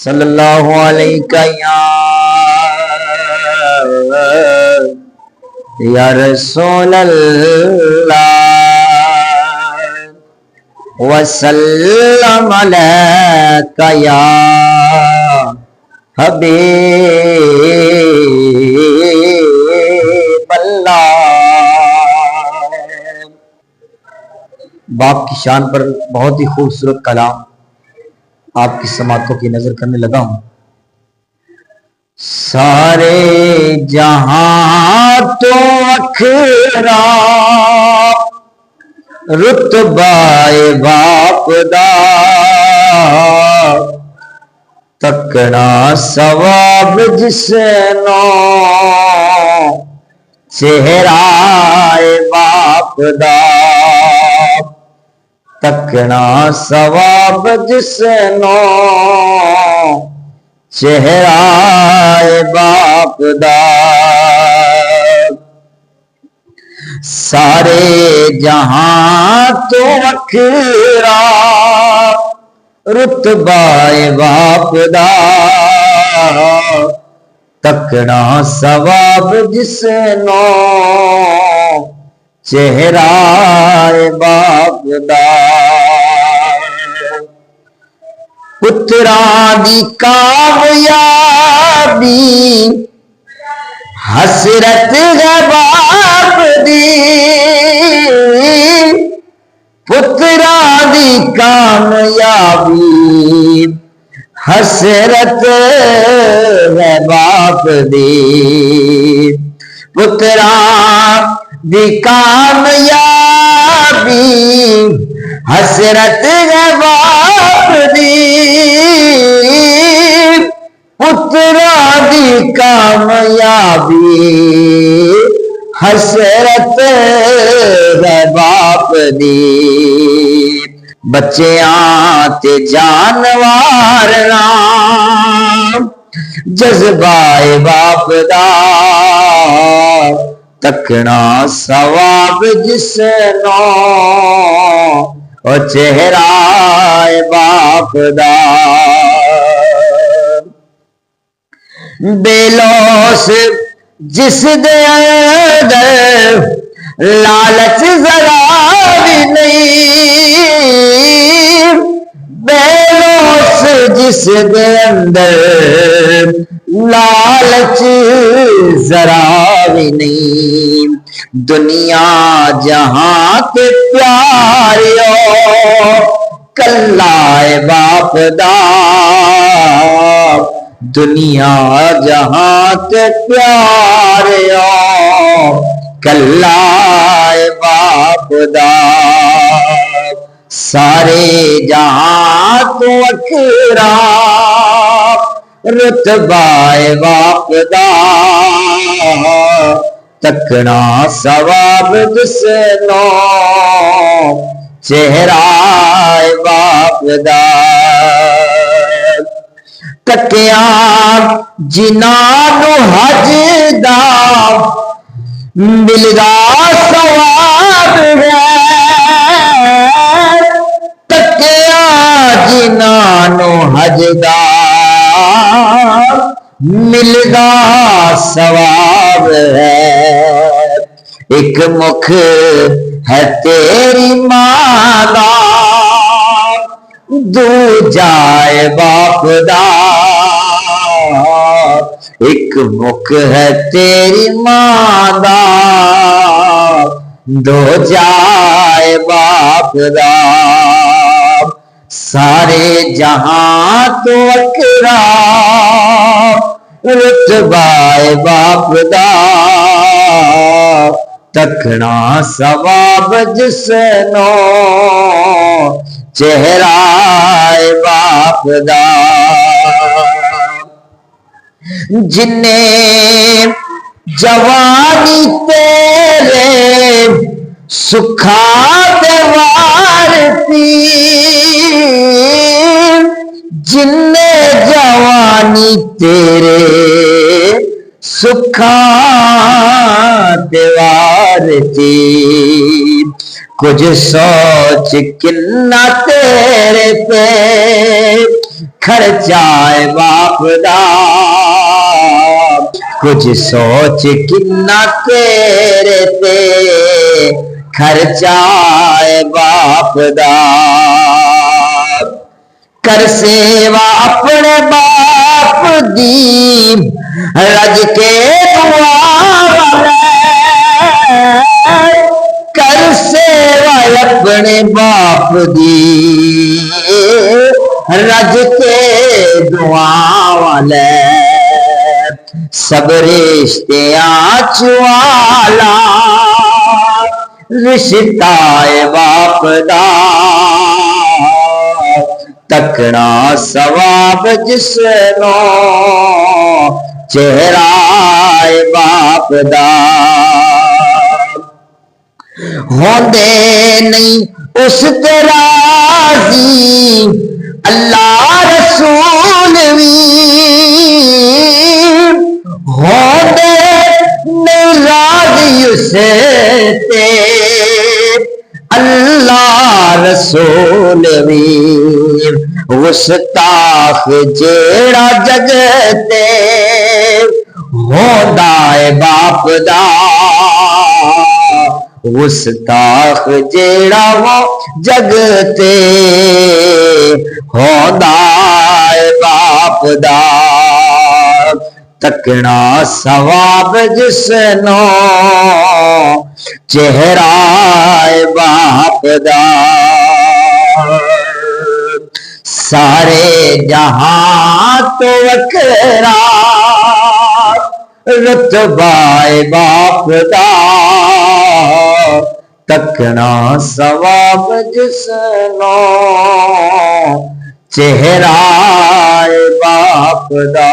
सल्लल्लाहु अलैहि या रसूल अल्लाह वसल्लम अलैका या हबीब अल्लाह। बाप की शान पर बहुत ही खूबसूरत कलाम आपकी समातों की नजर करने लगा हूं। सारे जहां तो अखरा रुतबाए बाप दा तकना सवाब जिसनो चेहराए बाप दा तकना सवाब जिसनो चेहराए बाप दा। सारे जहां तो अखरा रुतबाए बाप दा तकना सवाब जिसनो चेहराए बाप दा। पुत्रा दी कामयाबी हसरत है बाप दी, पुत्रा दी कामयाबी हसरत है बाप दी। पुत्रा दी कामयाबी हसरत है बाप दी, पुत्रा दी कामयाबी हसरत है बाप दी। बच्चियां ते जानवर नाम जज्बाए बाप दा तकना सवाब जिसनो और चेहराए बाप दा। बेलोस जिस दे अंदर लालच जरा भी नहीं, बेलोस जिस दे अंदर लालच जरा भी नहीं। दुनिया जहां के प्यारियो कल्लाए बाप दा, दुनिया जहां के प्यारियो कल्लाए बाप दा। सारे जहां तो अखरा रुतबाए बाप दा तकना सवाब जिसनो चेहराए बाप दा। तकिया जिन्हां हज दा मिलदा सवाब है, तकिया जिन्हां हज दा मिलदा सवाब है। एक मुख है तेरी मां दा दूजाए बाप दा, एक मुख है तेरी मां दा दो जाए बाप दा। सारे जहां तो अकरा रुतबाए बाप दा तकना सवाब जिसनो चेहराए बाप दा। जिन्ने जवानी तेरे सुखा देवारती, जिन्ने जवानी तेरे सुखा देवारती, कुछ सोच किन्ना तेरे पे खर्चाए बाप दा कुछ सोच किन्ना तेरे ते खर्चाए बाप दा कर सेवा अपने बाप दी रज के दुआ कर सेवा अपने बाप दी रज के दुआ वाले सब रिश्ते चुआला रिश्ता बाप दा तकना सवाब जिसनो चेहरा बाप दा होंदे नहीं उस ते राज़ी अल्लाह रसूल भी होंदे नहीं राज़ी उस ते अल्लाह रसूल भी गुस्ताख जेड़ा जगते होंदा है बाप दा गुस्ताख जेड़ा वो जगते होंदा है बाप दा तकना सवाब जिसनो चेहरा बाप दा सारे जहां तो वकरा रुतबाए बाप दा तकना सवाब जिसनो चेहरा बाप दा।